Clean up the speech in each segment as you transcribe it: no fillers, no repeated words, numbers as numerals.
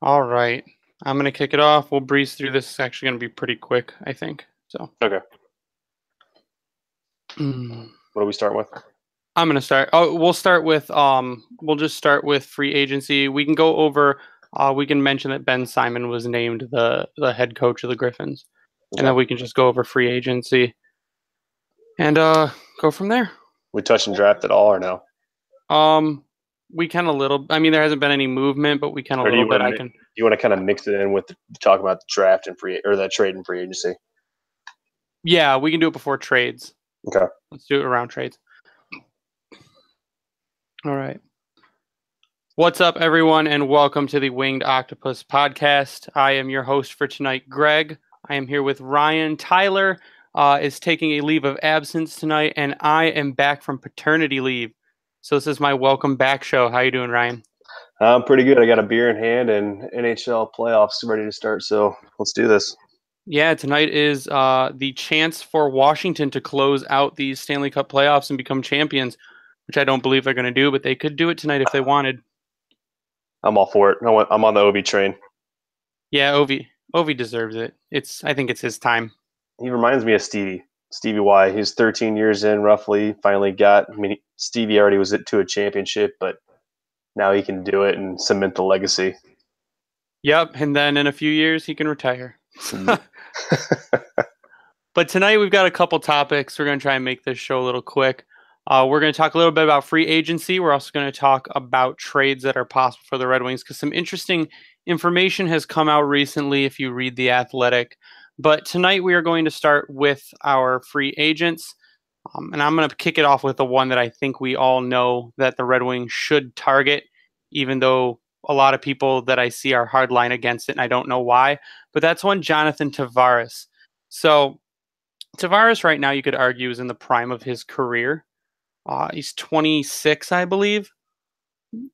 All right. I'm going to kick it off. We'll breeze through this. It's actually going to be pretty quick, I think. So, Okay. I'm What do we start with? going to start. Oh, we'll just start with free agency. We can go over we can mention that Ben Simon was named the head coach of the Griffins. And then Okay. we can just go over free agency and go from there. We touch and draft at all or no? Um we can a little. I mean, there hasn't been any movement, but we can a Or do little you bit. want I to can. kind of mix it in with talk about the draft and the trade and free agency? Yeah, we can do it before trades. Okay. Let's do it around trades. All right. What's up, everyone, and welcome to the Winged Octopus podcast. I am your host for tonight, Greg. I am here with Ryan. Tyler is taking a leave of absence tonight, and I am back from paternity leave. So this is my welcome back show. How you doing, Ryan? I'm pretty good. I got a beer in hand and NHL playoffs ready to start. So let's do this. Yeah, tonight is the chance for Washington to close out these Stanley Cup playoffs and become champions, which I don't believe they're going to do, but they could do it tonight if they wanted. I'm all for it. I'm on the Ovi train. Yeah, Ovi deserves it. I think it's his time. He reminds me of Stevie Y. He's 13 years in, roughly. Finally got. I mean, Stevie already was to a championship, but now he can do it and cement the legacy. Yep, and then in a few years he can retire. But tonight we've got a couple topics. We're going to try and make this show a little quick. We're going to talk a little bit about free agency. We're also going to talk about trades that are possible for the Red Wings because some interesting information has come out recently if you read The Athletic. But tonight we are going to start with our free agents. And I'm going to kick it off with the one that I think we all know that the Red Wings should target, even though a lot of people that I see are hardline against it, and I don't know why. But that's one Jonathan Tavares. So Tavares right now, you could argue, is in the prime of his career. He's 26, I believe,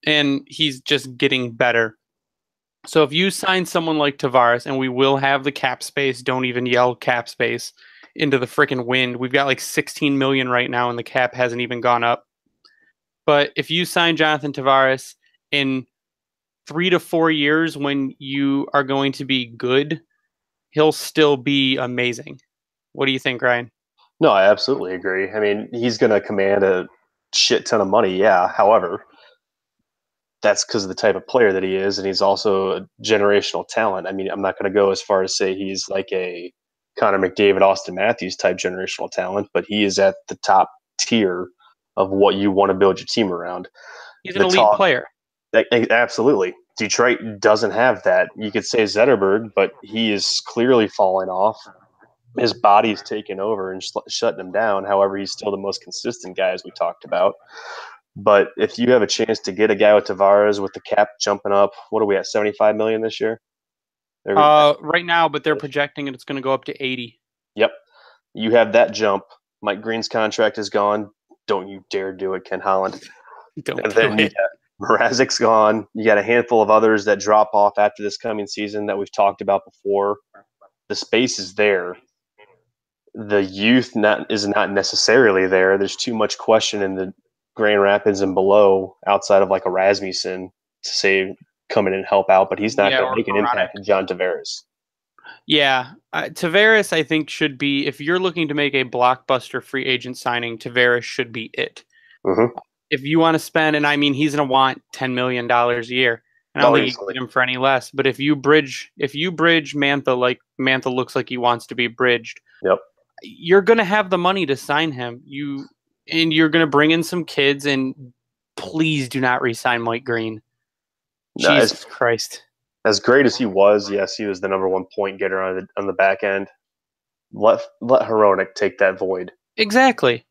and he's just getting better. So if you sign someone like Tavares, and we will have the cap space, don't even yell cap space into the freaking wind. We've got like 16 million right now, and the cap hasn't even gone up. But if you sign Jonathan Tavares in 3 to 4 years, when you are going to be good, he'll still be amazing. What do you think, Ryan? No, I absolutely agree. I mean, he's going to command a shit ton of money, yeah. However, that's because of the type of player that he is, and he's also a generational talent. I mean, I'm not going to go as far as say he's like a Connor McDavid, Austin Matthews type generational talent, but he is at the top tier of what you want to build your team around. He's an elite player. Absolutely. Detroit doesn't have that. You could say Zetterberg, but he is clearly falling off. His body's taken over and shutting him down. However, he's still the most consistent guy, as we talked about. But if you have a chance to get a guy with Tavares with the cap jumping up, what are we at, 75 million this year? Right now, but they're projecting it's going to go up to 80. Yep. You have that jump. Mike Green's contract is gone. Don't you dare do it, Ken Holland. Don't and do then it. Mrazek's gone. You got a handful of others that drop off after this coming season that we've talked about before. The space is there. The youth is not necessarily there. There's too much question in the Grand Rapids and below outside of like a Rasmussen to say come in and help out, but he's not going to make an impact in John Tavares. Yeah. Tavares, I think, should be, if you're looking to make a blockbuster free agent signing, Tavares should be it. Mm-hmm. If you want to spend, and I mean, he's going to want $10 million a year. I don't think you can get him for any less. But if you bridge Mantha like Mantha looks like he wants to be bridged, yep, you're going to have the money to sign him. You're going to bring in some kids, and please do not re-sign Mike Green. No, Jesus Christ. As great as he was, yes, he was the number one point getter on the back end. Let Hronek take that void. Exactly.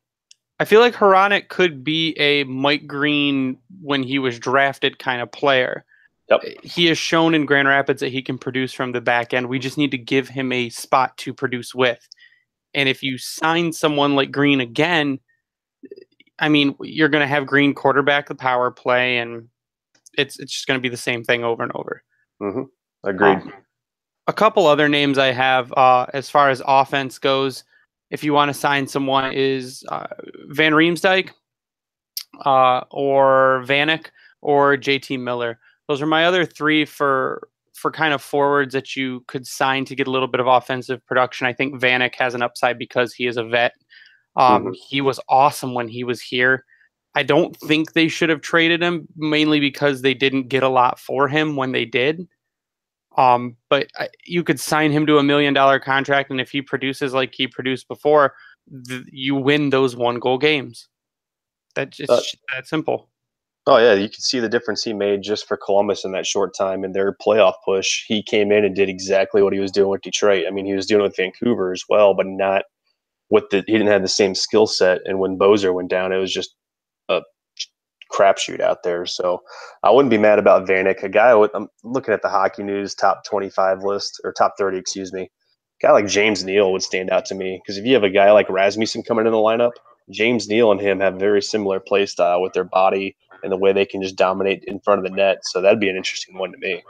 I feel like Hronek could be a Mike Green when he was drafted kind of player. Yep. He has shown in Grand Rapids that he can produce from the back end. We just need to give him a spot to produce with. And if you sign someone like Green again, I mean, you're going to have Green quarterback the power play, and it's just going to be the same thing over and over. Mm-hmm. Agreed. A couple other names I have as far as offense goes, if you want to sign someone, is Van Riemsdyk or Vanek or JT Miller. Those are my other three for for kind of forwards that you could sign to get a little bit of offensive production, I think Vanek has an upside because he is a vet. He was awesome when he was here. I don't think they should have traded him, mainly because they didn't get a lot for him when they did. But you could sign him to $1 million contract, and if he produces like he produced before, you win those 1-goal games. That's just that simple. Oh yeah, you can see the difference he made just for Columbus in that short time in their playoff push. He came in and did exactly what he was doing with Detroit. I mean, he was doing it with Vancouver as well, but not with he didn't have the same skill set. And when Bozer went down, it was just a crapshoot out there. So I wouldn't be mad about Vanek. I'm looking at the Hockey News top 25 list, or top 30, excuse me. A guy like James Neal would stand out to me, because if you have a guy like Rasmussen coming in the lineup, James Neal and him have very similar play style with their body and the way they can just dominate in front of the net. So that'd be an interesting one to me.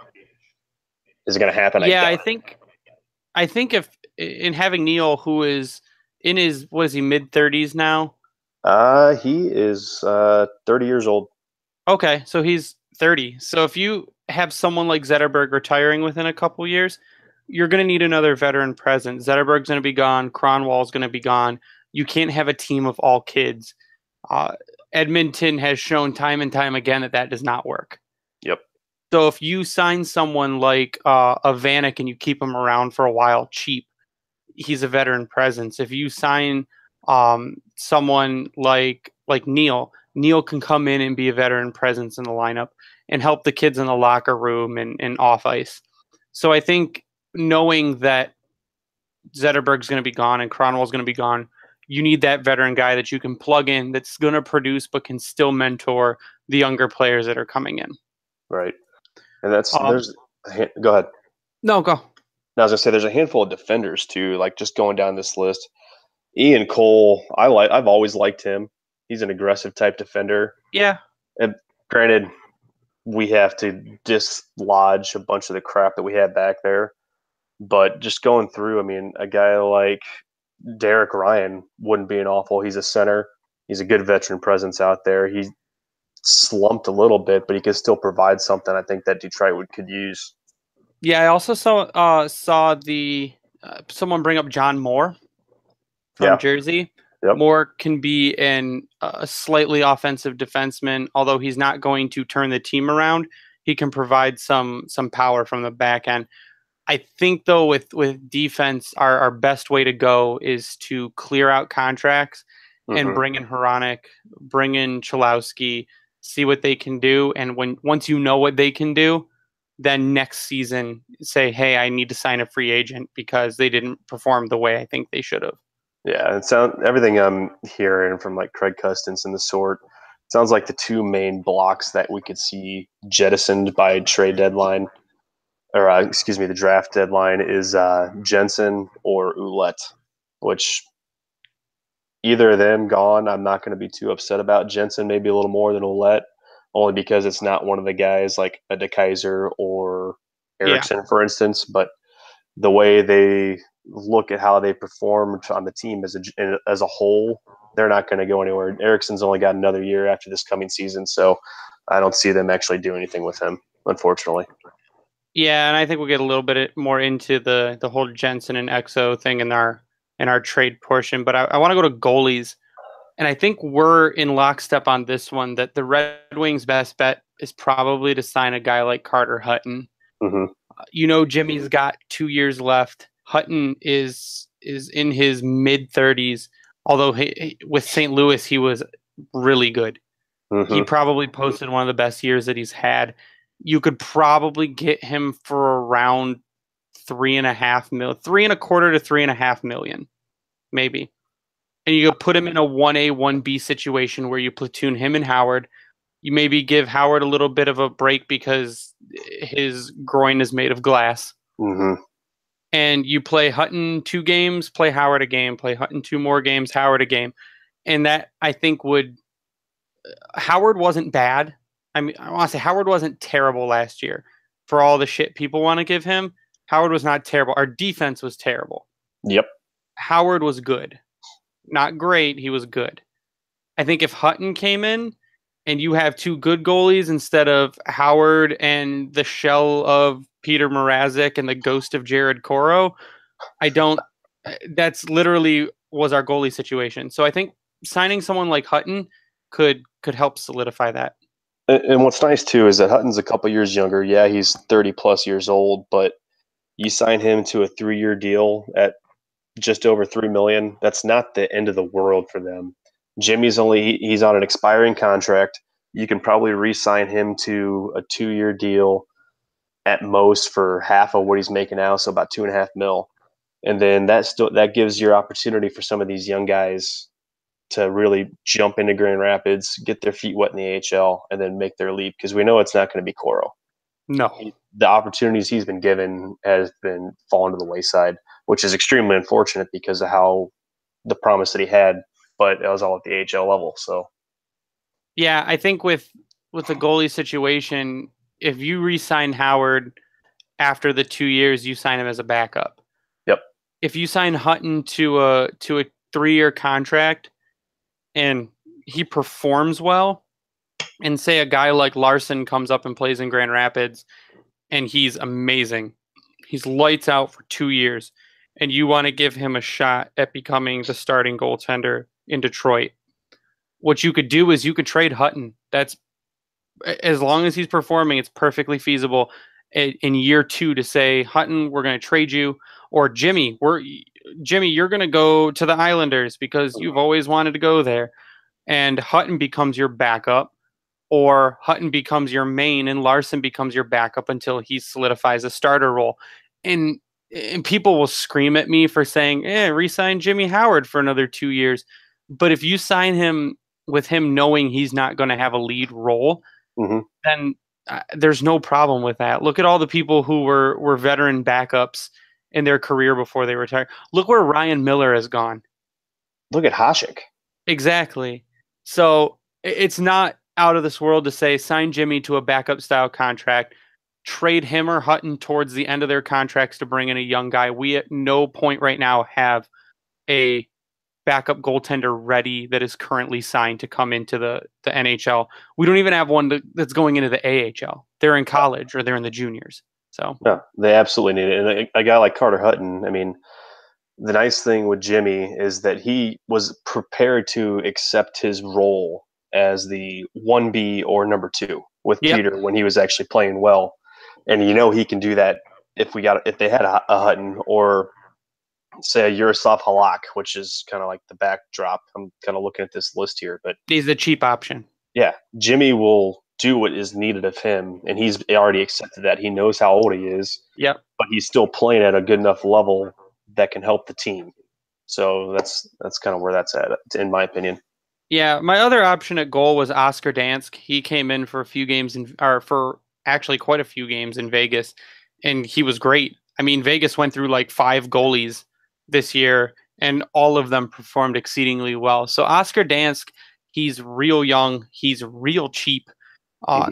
Is it going to happen? Yeah, I think if in having Neal, who is in his, what is he, mid-30s now? He is 30 years old. Okay, so he's 30. So if you have someone like Zetterberg retiring within a couple years, you're going to need another veteran presence. Zetterberg's going to be gone. Kronwall's going to be gone. You can't have a team of all kids. Edmonton has shown time and time again that does not work. Yep. So if you sign someone like a Vanek and you keep him around for a while cheap, he's a veteran presence. If you sign someone like Neal can come in and be a veteran presence in the lineup and help the kids in the locker room and off ice. So I think knowing that Zetterberg's going to be gone and Kronwall's going to be gone, you need that veteran guy that you can plug in that's going to produce but can still mentor the younger players that are coming in. Right. And go ahead. No, go. I was going to say there's a handful of defenders too, like just going down this list. Ian Cole, I've always liked him. He's an aggressive type defender. Yeah. And granted, we have to dislodge a bunch of the crap that we had back there. But just going through, I mean, a guy like Derek Ryan wouldn't be an awful. He's a center. He's a good veteran presence out there. He slumped a little bit, but he could still provide something I think that Detroit could use. Yeah, I also saw someone bring up John Moore from Jersey. Yep. Moore can be a slightly offensive defenseman, although he's not going to turn the team around. He can provide some power from the back end. I think, though, with defense, our best way to go is to clear out contracts and bring in Hronek, bring in Cholowski, see what they can do. And once you know what they can do, then next season say, hey, I need to sign a free agent because they didn't perform the way I think they should have. Yeah, everything I'm hearing from like Craig Custance and the sort, sounds like the two main blocks that we could see jettisoned by trade deadline, or the draft deadline, is Jensen or Ouellette, which either of them gone, I'm not going to be too upset about. Jensen maybe a little more than Ouellette, only because it's not one of the guys like a DeKaiser or Erickson, for instance, but the way they look at how they performed on the team as a whole, they're not going to go anywhere. Erickson's only got another year after this coming season, so I don't see them actually doing anything with him, unfortunately. Yeah, and I think we'll get a little bit more into the whole Jensen and Exo thing in our trade portion, but I want to go to goalies, and I think we're in lockstep on this one, that the Red Wings' best bet is probably to sign a guy like Carter Hutton. Jimmy's got 2 years left. Hutton is in his mid-30s, although with St. Louis, he was really good. He probably posted one of the best years that he's had. You could probably get him for around $3.25 to $3.5 million, maybe. And you could put him in a 1A, 1B situation where you platoon him and Howard. You maybe give Howard a little bit of a break because his groin is made of glass. And you play Hutton 2 games, play Howard a game, play Hutton 2 more games, Howard a game. And that, I think, Howard wasn't bad. I mean, I want to say Howard wasn't terrible last year. For all the shit people want to give him, Howard was not terrible. Our defense was terrible. Yep. Howard was good. Not great, he was good. I think if Hutton came in and you have 2 good goalies instead of Howard and the shell of Peter Mrazek and the ghost of Jared Coro. I don't. That's literally was our goalie situation. So I think signing someone like Hutton could help solidify that. And what's nice too is that Hutton's a couple years younger. Yeah, he's 30 plus years old, but you sign him to a 3-year deal at just over 3 million. That's not the end of the world for them. Jimmy's he's on an expiring contract. You can probably re-sign him to a 2-year deal at most for half of what he's making now, so about 2.5 mil. And then that gives your opportunity for some of these young guys to really jump into Grand Rapids, get their feet wet in the AHL, and then make their leap, because we know it's not going to be Coro. No. The opportunities he's been given has been fallen to the wayside, which is extremely unfortunate because of how the promise that he had, but it was all at the AHL level. So, yeah, I think with the goalie situation, if you re-sign Howard after the 2 years, you sign him as a backup. Yep. If you sign Hutton to a 3-year contract and he performs well, and say a guy like Larson comes up and plays in Grand Rapids and he's amazing, he's lights out for 2 years, and you want to give him a shot at becoming the starting goaltender in Detroit, what you could do is you could trade Hutton. That's, as long as he's performing, it's perfectly feasible in year 2 to say, Hutton, we're going to trade you, or Jimmy, you're going to go to the Islanders because you've always wanted to go there, and Hutton becomes your backup, or Hutton becomes your main and Larson becomes your backup until he solidifies a starter role. And people will scream at me for saying, re-sign Jimmy Howard for another 2 years. But if you sign him with him knowing he's not going to have a lead role, then there's no problem with that. Look at all the people who were veteran backups in their career before they retired. Look where Ryan Miller has gone. Look at Hasek. Exactly. So it's not out of this world to say sign Jimmy to a backup style contract, trade him or Hutton towards the end of their contracts to bring in a young guy. We at no point right now have a backup goaltender ready that is currently signed to come into the NHL. We don't even have one that's going into the AHL. They're in college or they're in the juniors. So no, they absolutely need it. And a guy like Carter Hutton, I mean, the nice thing with Jimmy is that he was prepared to accept his role as the 1B or number 2 with Peter when he was actually playing well. And he can do that if they had a Hutton, or say a Yaroslav Halak, which is kind of like the backdrop. I'm kind of looking at this list here, but he's the cheap option. Yeah, Jimmy will do what is needed of him, and he's already accepted that. He knows how old he is. Yep. But he's still playing at a good enough level that can help the team. So that's kind of where that's at, in my opinion. Yeah, my other option at goal was Oscar Dansk. He came in for a few games, for actually quite a few games in Vegas, and he was great. I mean, Vegas went through like 5 goalies this year, and all of them performed exceedingly well. So Oscar Dansk, he's real young. He's real cheap.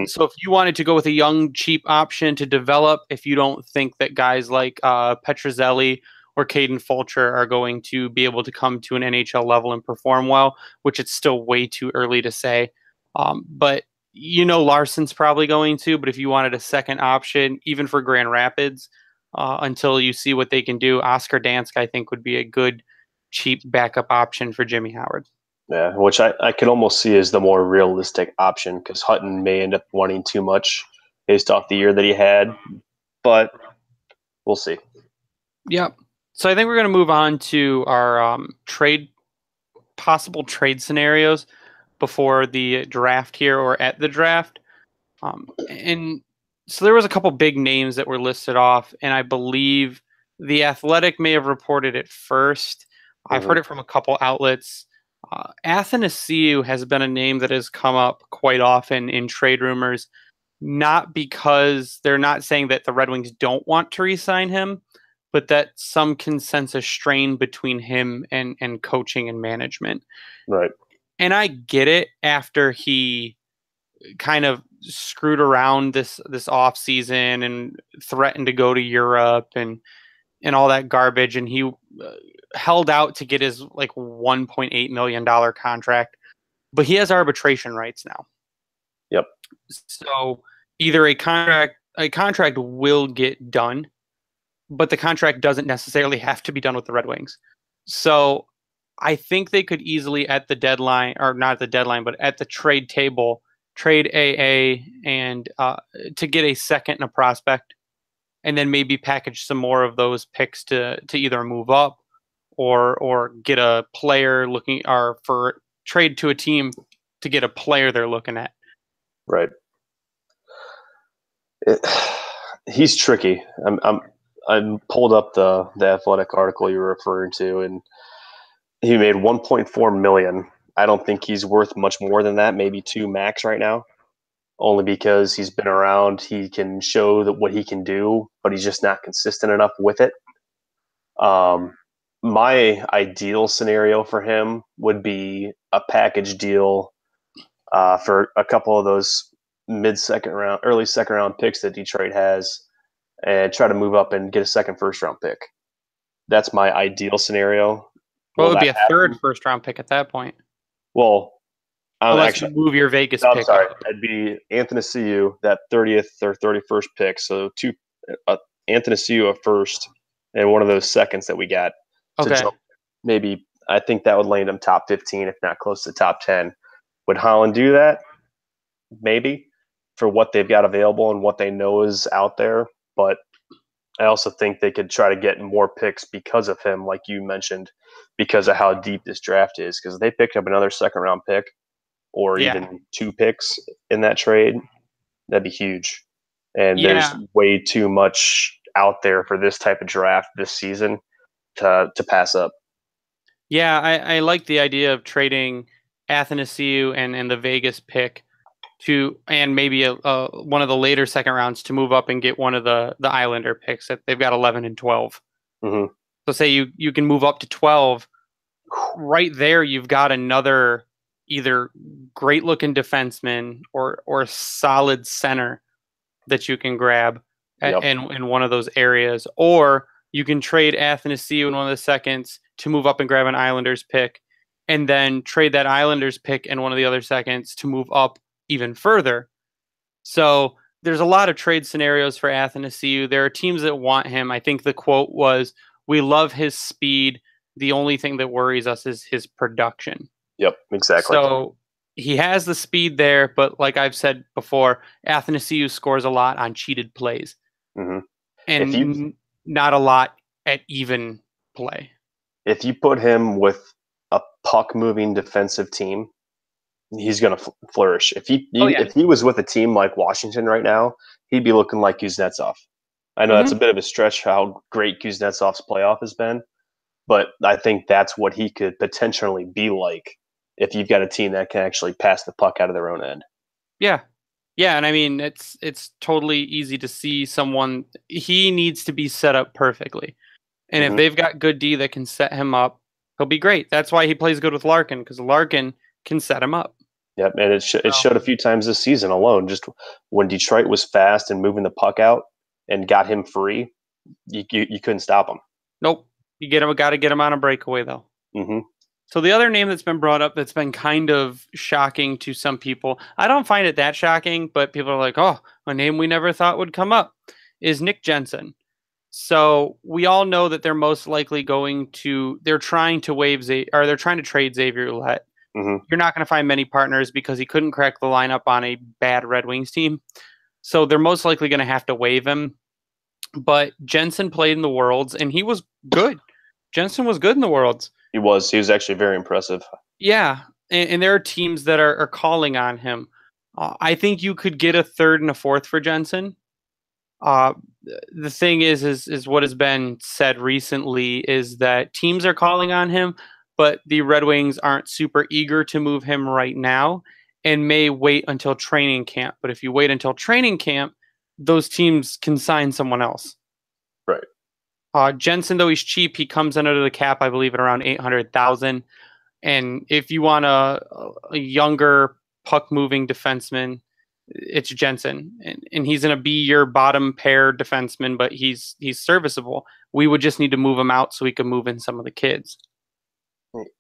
So if you wanted to go with a young, cheap option to develop, if you don't think that guys like Petrozelli or Caden Fulcher are going to be able to come to an NHL level and perform well, which it's still way too early to say. But Larson's probably going to, but if you wanted a second option, even for Grand Rapids, until you see what they can do, Oscar Dansk, I think, would be a good, cheap backup option for Jimmy Howard. Yeah, which I could almost see as the more realistic option, because Hutton may end up wanting too much based off the year that he had, but we'll see. Yep. So I think we're going to move on to our possible trade scenarios before the draft here, or at the draft. And so there was a couple big names that were listed off, and I believe The Athletic may have reported it first. I've heard it from a couple outlets. Athanasiou has been a name that has come up quite often in trade rumors, not because they're not saying that the Red Wings don't want to re-sign him, but that some consensus strain between him and coaching and management. Right. And I get it after he kind of screwed around this off season and threatened to go to Europe and all that garbage. And he held out to get his like $1.8 million contract, but he has arbitration rights now. Yep. So either a contract a contract will get done, but the contract doesn't necessarily have to be done with the Red Wings. So I think they could easily at the deadline, or not at the deadline, but at the trade table, trade AA and to get a second and a prospect, and then maybe package some more of those picks to either move up or get a player looking, or for trade to a team to get a player they're looking at. Right. He's tricky. I'm pulled up the Athletic article you were referring to, and he made 1.4 million. I don't think he's worth much more than that, maybe 2 max right now. Only because he's been around, he can show that what he can do, but he's just not consistent enough with it. My ideal scenario for him would be a package deal for a couple of those mid-second round, early second round picks that Detroit has, and try to move up and get a second first round pick. That's my ideal scenario. Well, it would be a third first round pick at that point. Well, unless actually, you move your Vegas no, pick. I'm sorry. It'd be Athanasiou, that 30th or 31st pick. So Athanasiou a first and one of those seconds that we got to jump. Maybe I think that would land him top 15, if not close to top 10. Would Holland do that? Maybe, for what they've got available and what they know is out there. But I also think they could try to get more picks because of him, like you mentioned, because of how deep this draft is. Because they picked up another second round pick, or even 2 picks in that trade, that'd be huge. And there's way too much out there for this type of draft this season to pass up. Yeah, I like the idea of trading Athanasiou and the Vegas pick to, and maybe one of the later second rounds to move up and get one of the Islander picks. That they've got 11 and 12. Mm-hmm. So say you can move up to 12. Right there, you've got another either great looking defenseman or solid center that you can grab in one of those areas, or you can trade Athanasiou in one of the seconds to move up and grab an Islanders pick, and then trade that Islanders pick in one of the other seconds to move up even further. So there's a lot of trade scenarios for Athanasiou. There are teams that want him. I think the quote was, "We love his speed. The only thing that worries us is his production." Yep, exactly. So he has the speed there, but like I've said before, Athanasiou scores a lot on cheated plays. Mm-hmm. And not a lot at even play. If you put him with a puck-moving defensive team, he's going to flourish. If he was with a team like Washington right now, he'd be looking like Kuznetsov. I know that's a bit of a stretch how great Kuznetsov's playoff has been, but I think that's what he could potentially be like if you've got a team that can actually pass the puck out of their own end. Yeah. Yeah, and I mean, it's totally easy to see someone, he needs to be set up perfectly. And if they've got good D that can set him up, he'll be great. That's why he plays good with Larkin, because Larkin can set him up. Yep, and it showed a few times this season alone. Just when Detroit was fast and moving the puck out and got him free, you couldn't stop him. Nope. Got to get him on a breakaway, though. Mm-hmm. So the other name that's been brought up that's been kind of shocking to some people, I don't find it that shocking, but people are like, oh, a name we never thought would come up, is Nick Jensen. So we all know that they're most likely they're trying to trade Xavier Ouellet. Mm-hmm. You're not going to find many partners because he couldn't crack the lineup on a bad Red Wings team. So they're most likely going to have to waive him. But Jensen played in the Worlds, and he was good. Jensen was good in the Worlds. He was actually very impressive. Yeah, and there are teams that are calling on him. I think you could get a third and a fourth for Jensen. The thing is what has been said recently is that teams are calling on him, but the Red Wings aren't super eager to move him right now and may wait until training camp. But if you wait until training camp, those teams can sign someone else. Right. Jensen, though he's cheap, he comes under the cap, I believe, at around $800,000. And if you want a younger puck-moving defenseman, it's Jensen. And he's going to be your bottom pair defenseman, but he's serviceable. We would just need to move him out so we can move in some of the kids.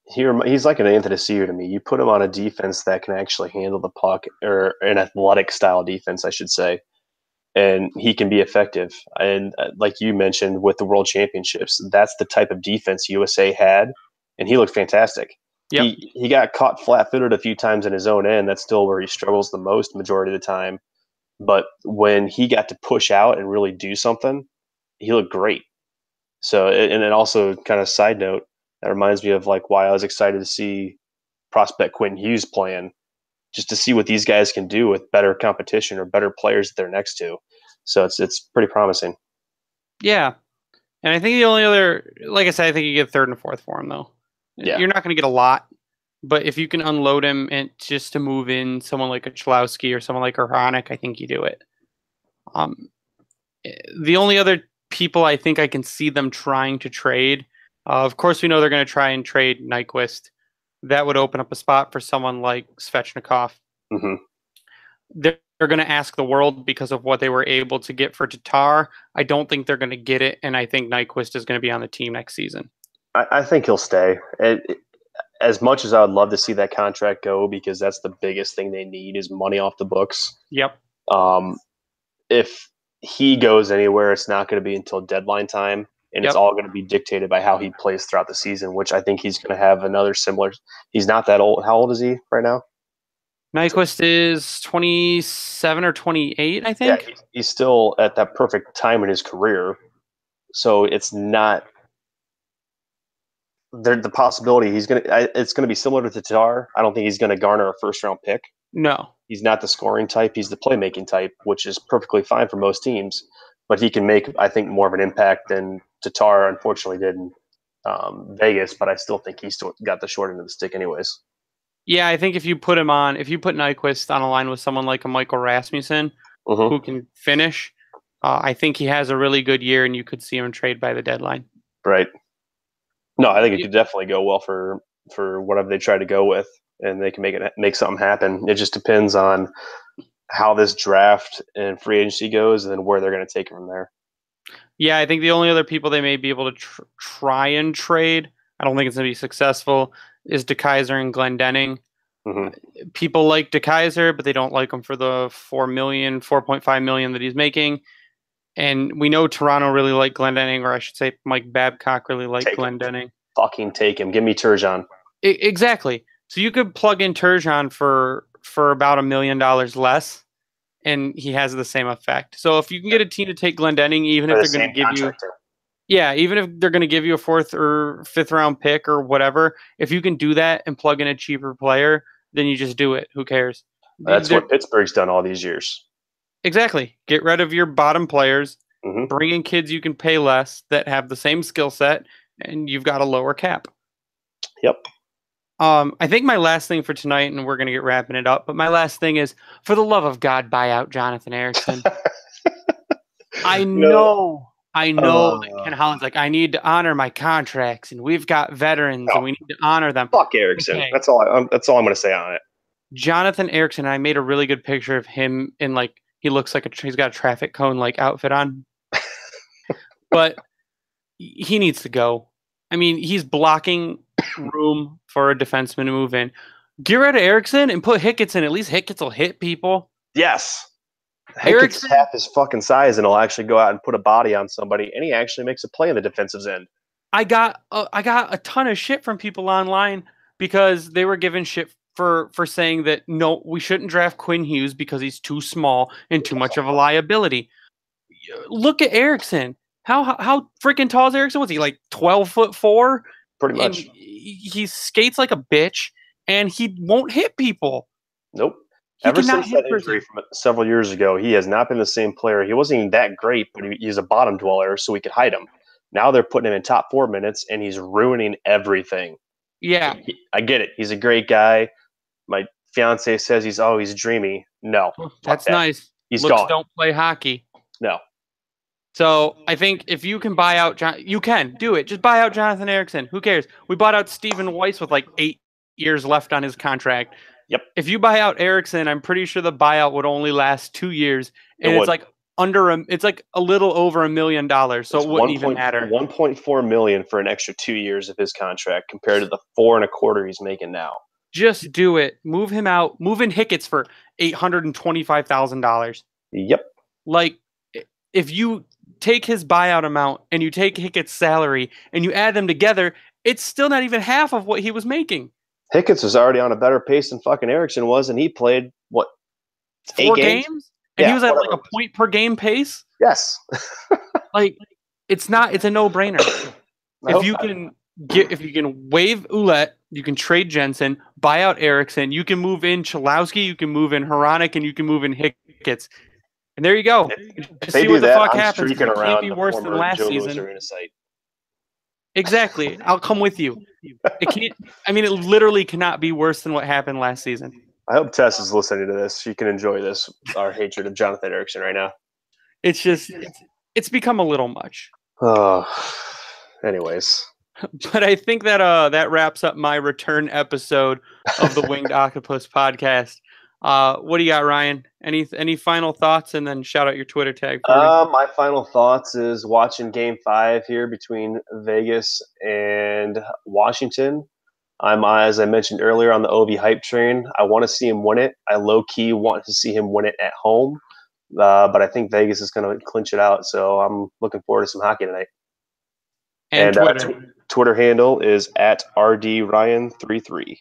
He's like an Athanasiou to me. You put him on a defense that can actually handle the puck, or an athletic style defense, I should say, and he can be effective. And like you mentioned with the World Championships, that's the type of defense USA had, and he looked fantastic. Yep. He got caught flat-footed a few times in his own end. That's still where he struggles the most majority of the time. But when he got to push out and really do something, he looked great. So, and then also kind of side note, that reminds me of like why I was excited to see prospect Quentin Hughes playing, just to see what these guys can do with better competition or better players that they're next to. So it's pretty promising. Yeah. And I think the only other, like I said, I think you get third and fourth for him, though. Yeah. You're not going to get a lot, but if you can unload him and just to move in someone like a Chlowski or someone like a Hronik, I think you do it. The only other people I think I can see them trying to trade, of course, we know they're going to try and trade Nyquist. That would open up a spot for someone like Svechnikov. Mm-hmm. They're going to ask the world because of what they were able to get for Tatar. I don't think they're going to get it, and I think Nyquist is going to be on the team next season. I think he'll stay. As much as I would love to see that contract go, because that's the biggest thing they need is money off the books. Yep. If he goes anywhere, it's not going to be until deadline time, and it's all going to be dictated by how he plays throughout the season, which I think he's going to have another similar. He's not that old. How old is he right now? Nyquist is 27 or 28, I think. Yeah, he's still at that perfect time in his career. So it's not the possibility it's going to be similar to Tatar. I don't think he's going to garner a first-round pick. No. He's not the scoring type. He's the playmaking type, which is perfectly fine for most teams. But he can make, I think, more of an impact than Tatar unfortunately did in Vegas. But I still think he's still got the short end of the stick anyways. Yeah, I think if you put Nyquist on a line with someone like a Michael Rasmussen, who can finish, I think he has a really good year, and you could see him trade by the deadline. Right. No, I think it could definitely go well for whatever they try to go with, and they can make something happen. It just depends on how this draft and free agency goes, and then where they're going to take it from there. Yeah, I think the only other people they may be able to try and trade, I don't think it's going to be successful, is DeKeyser and Glendening. Mm-hmm. People like DeKeyser, but they don't like him for the $4.5 million that he's making. And we know Toronto really liked Glendening, or I should say Mike Babcock really liked Glendening. Fucking take him. Give me Turgeon. Exactly. So you could plug in Turgeon for about $1 million less, and he has the same effect. So if you can get a team to take Glendening, even if they're going to give you, even if they're going to give you a 4th or 5th round pick or whatever, if you can do that and plug in a cheaper player, then you just do it. Who cares? That's what Pittsburgh's done all these years. Exactly. Get rid of your bottom players, bring in kids you can pay less that have the same skill set, and you've got a lower cap. Yep. I think my last thing for tonight, and we're going to get wrapping it up, but my last thing is, for the love of God, buy out Jonathan Ericsson. I know that Ken Holland's like, I need to honor my contracts, and we've got veterans, and we need to honor them. Fuck Ericsson. Okay. That's all I'm going to say on it. Jonathan Ericsson, I made a really good picture of him in like, he looks like he's got a traffic cone like outfit on, but he needs to go. I mean, he's blocking room for a defenseman to move in. Get rid of Ericsson and put Hicketts in. At least Hicketts will hit people. Yes. Hicketts is half his fucking size, and he'll actually go out and put a body on somebody, and he actually makes a play in the defensive end. I got a ton of shit from people online because they were giving shit for saying that, no, we shouldn't draft Quinn Hughes because he's too small and too much of a liability. Look at Ericsson. How freaking tall is Ericsson? Was he like 12'4"? Pretty much. And he skates like a bitch, and he won't hit people. Nope. Ever since that injury from several years ago, he has not been the same player. He wasn't even that great, but he's a bottom dweller, so we could hide him. Now they're putting him in top 4 minutes, and he's ruining everything. Yeah. I get it. He's a great guy. My fiance says he's dreamy. No. That's nice. He's Looks gone. Don't play hockey. No. So I think if you can buy out you can do it. Just buy out Jonathan Ericsson. Who cares? We bought out Stephen Weiss with like 8 years left on his contract. Yep. If you buy out Ericsson, I'm pretty sure the buyout would only last 2 years, and it's like it's like a little over $1 million. So it wouldn't even matter. $1.4 million for an extra 2 years of his contract compared to the $4.25 he's making now. Just do it. Move him out. Move in Hicketts for $825,000. Yep. Like, if you take his buyout amount and you take Hickett's salary and you add them together, it's still not even half of what he was making. Hickett's was already on a better pace than fucking Eriksson was, and he played, what, 4 games? And yeah, he was at like a point per game pace? Yes. Like, it's a no-brainer. If you can waive Ouellet, you can trade Jensen, buy out Eriksson, you can move in Cholowski, you can move in Hronek, and you can move in Hicketts. And there you go. If they do that, I'm streaking around. It can't be worse than last season. Exactly. I'll come with you. It can't. I mean, it literally cannot be worse than what happened last season. I hope Tess is listening to this. She can enjoy this, our hatred of Jonathan Ericsson right now. It's just, it's become a little much. Anyways. But I think that that wraps up my return episode of the Winged Octopus podcast. What do you got, Ryan? Any final thoughts, and then shout out your Twitter tag for me. My final thoughts is watching Game 5 here between Vegas and Washington. I'm, as I mentioned earlier, on the Ovi hype train. I want to see him win it. I low-key want to see him win it at home, but I think Vegas is going to clinch it out, so I'm looking forward to some hockey tonight. And Twitter. Twitter handle is at @RDRyan33.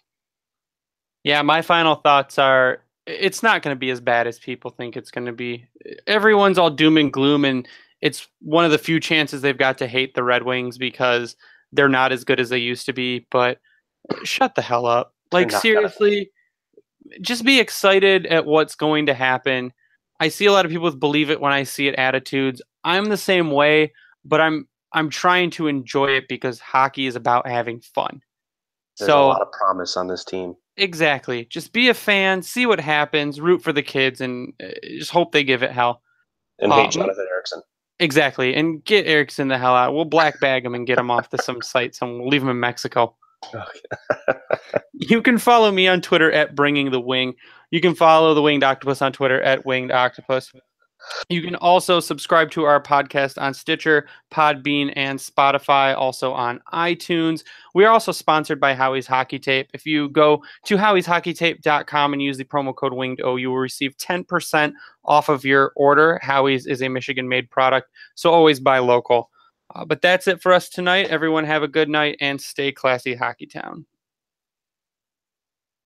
Yeah, my final thoughts are, it's not going to be as bad as people think it's going to be. Everyone's all doom and gloom, and it's one of the few chances they've got to hate the Red Wings because they're not as good as they used to be. But shut the hell up. Like, seriously, just be excited at what's going to happen. I see a lot of people with believe it when I see it attitudes. I'm the same way, but I'm trying to enjoy it because hockey is about having fun. There's a lot of promise on this team. Exactly. Just be a fan, see what happens, root for the kids, and just hope they give it hell. And hate Jonathan Ericsson. Exactly. And get Eriksson the hell out. We'll black bag him and get him off to some sites, and we'll leave him in Mexico. Okay. You can follow me on Twitter at Bringing the Wing. You can follow the Winged Octopus on Twitter at Winged Octopus. You can also subscribe to our podcast on Stitcher, Podbean, and Spotify, also on iTunes. We are also sponsored by Howie's Hockey Tape. If you go to howieshockeytape.com and use the promo code WINGEDO, you will receive 10% off of your order. Howie's is a Michigan-made product, so always buy local. But that's it for us tonight. Everyone have a good night and stay classy, Hockey Town.